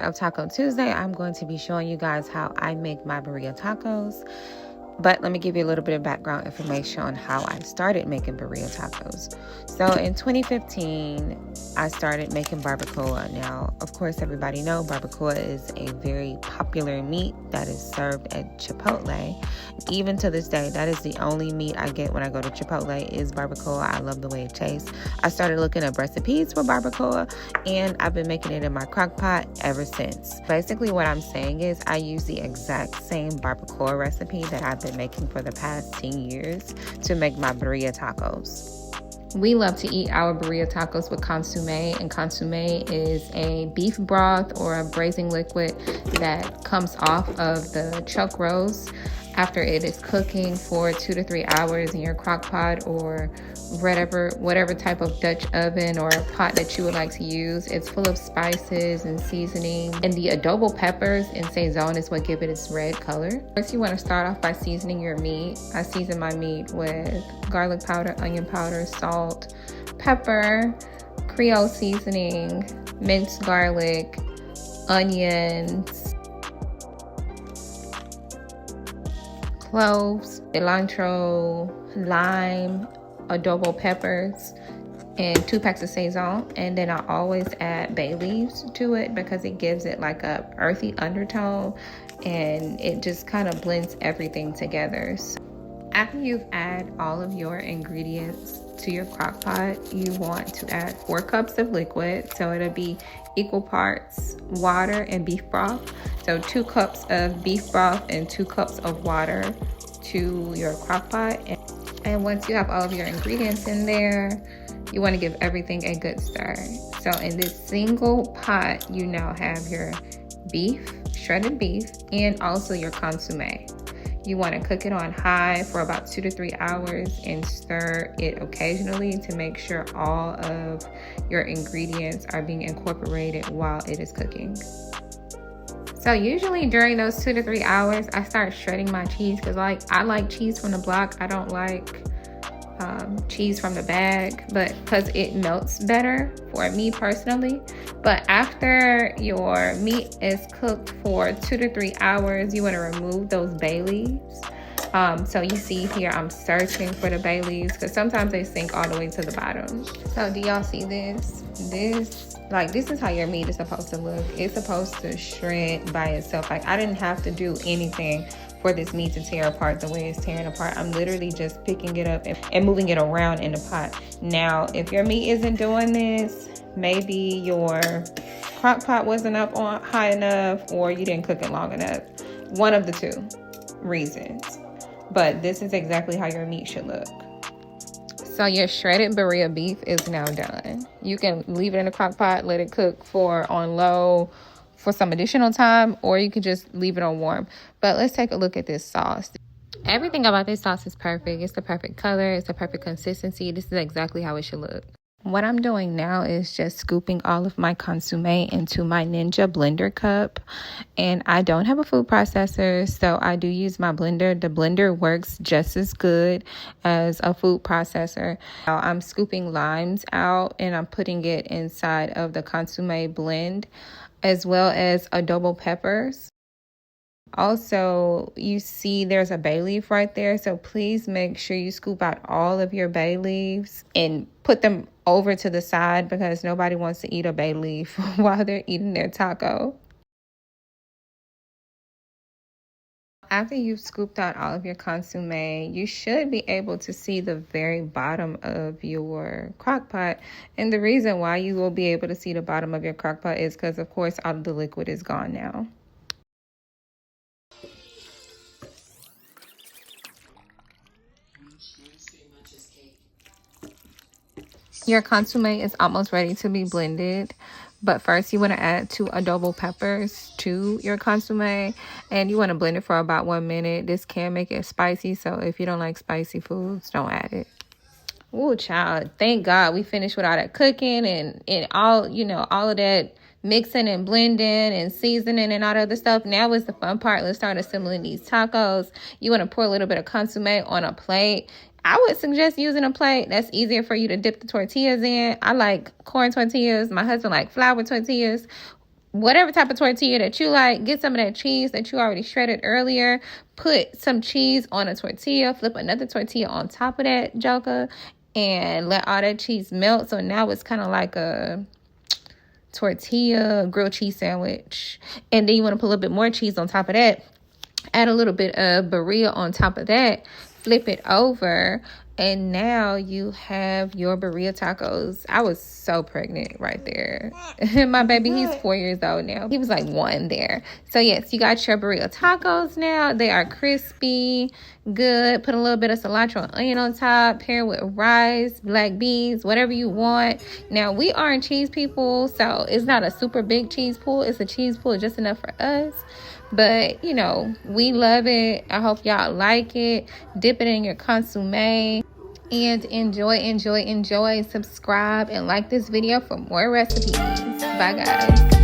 of Taco Tuesday, I'm going to be showing you guys how I make my birria tacos. But let me give you a little bit of background information on how I started making birria tacos. So in 2015, I started making barbacoa. Now, of course, everybody knows barbacoa is a very popular meat that is served at Chipotle. Even to this day, that is the only meat I get when I go to Chipotle is barbacoa. I love the way it tastes. I started looking up recipes for barbacoa, and I've been making it in my crock pot ever since. Basically, what I'm saying is I use the exact same barbacoa recipe that I've been making for the past 10 years to make my birria tacos. We love to eat our birria tacos with consommé, and consommé is a beef broth or a braising liquid that comes off of the chuck roast after it is cooking for 2 to 3 hours in your crock pot or whatever type of Dutch oven or pot that you would like to use. It's full of spices and seasoning, and the adobo peppers and sazon is what give it its red color. First, you want to start off by seasoning your meat. I season my meat with garlic powder, onion powder, salt, pepper, Creole seasoning, minced garlic, onions, cloves, cilantro, lime, adobo peppers, and 2 packs of sazon. And then I always add bay leaves to it because it gives it like a earthy undertone, and it just kind of blends everything together. So after you've added all of your ingredients to your crock pot, you want to add 4 cups of liquid. So it'll be equal parts water and beef broth. So 2 cups of beef broth and 2 cups of water to your crock pot. And once you have all of your ingredients in there, you want to give everything a good stir. So in this single pot, you now have your beef, shredded beef, and also your consommé. You want to cook it on high for about 2 to 3 hours and stir it occasionally to make sure all of your ingredients are being incorporated while it is cooking. So usually during those 2 to 3 hours, I start shredding my cheese because I like cheese from the block. I don't like cheese from the bag, but because it melts better for me personally. But after your meat is cooked for 2 to 3 hours, you want to remove those bay leaves. So you see here, I'm searching for the bay leaves because sometimes they sink all the way to the bottom. So do y'all see this? This is how your meat is supposed to look. It's supposed to shred by itself. Like, I didn't have to do anything for this meat to tear apart the way it's tearing apart. I'm literally just picking it up and moving it around in the pot. Now, if your meat isn't doing this, maybe your crock pot wasn't up on high enough or you didn't cook it long enough. One of the 2 reasons. But this is exactly how your meat should look. So your shredded birria beef is now done. You can leave it in the crock pot, let it cook on low for some additional time, or you could just leave it on warm. But let's take a look at this sauce. Everything about this sauce is perfect. It's the perfect color. It's the perfect consistency. This is exactly how it should look. What I'm doing now is just scooping all of my consommé into my Ninja blender cup. And I don't have a food processor, so I do use my blender. The blender works just as good as a food processor. Now I'm scooping limes out and I'm putting it inside of the consommé blend, as well as adobo peppers. Also, you see there's a bay leaf right there, so please make sure you scoop out all of your bay leaves and put them over to the side because nobody wants to eat a bay leaf while they're eating their taco. After you've scooped out all of your consommé, you should be able to see the very bottom of your crock pot. And the reason why you will be able to see the bottom of your crock pot is because, of course, all of the liquid is gone now. Your consommé is almost ready to be blended, but first you want to add 2 adobo peppers to your consommé, and you want to blend it for about 1 minute. This can make it spicy, so if you don't like spicy foods, don't add it. Ooh, child, thank God we finished with all that cooking and all, all of that mixing and blending and seasoning and all that other stuff. Now is the fun part. Let's start assembling these tacos. You want to pour a little bit of consommé on a plate. I would suggest using a plate. That's easier for you to dip the tortillas in. I like corn tortillas. My husband like flour tortillas. whatever type of tortilla that you like. Get some of that cheese that you already shredded earlier. Put some cheese on a tortilla. Flip another tortilla on top of that joker. And let all that cheese melt. So now it's kind of like a tortilla grilled cheese sandwich. And then you want to put a little bit more cheese on top of that. Add a little bit of birria on top of that. Flip it over. And now you have your birria tacos. I was so pregnant right there. My baby, he's 4 years old now. He was like 1 there. So yes, you got your birria tacos now. They are crispy, good. Put a little bit of cilantro and onion on top. Pair with rice, black beans, whatever you want. Now, we aren't cheese people, so it's not a super big cheese pool. It's a cheese pool just enough for us. But, you know, we love it. I hope y'all like it. Dip it in your consommé. And enjoy. Subscribe and like this video for more recipes. Bye, guys.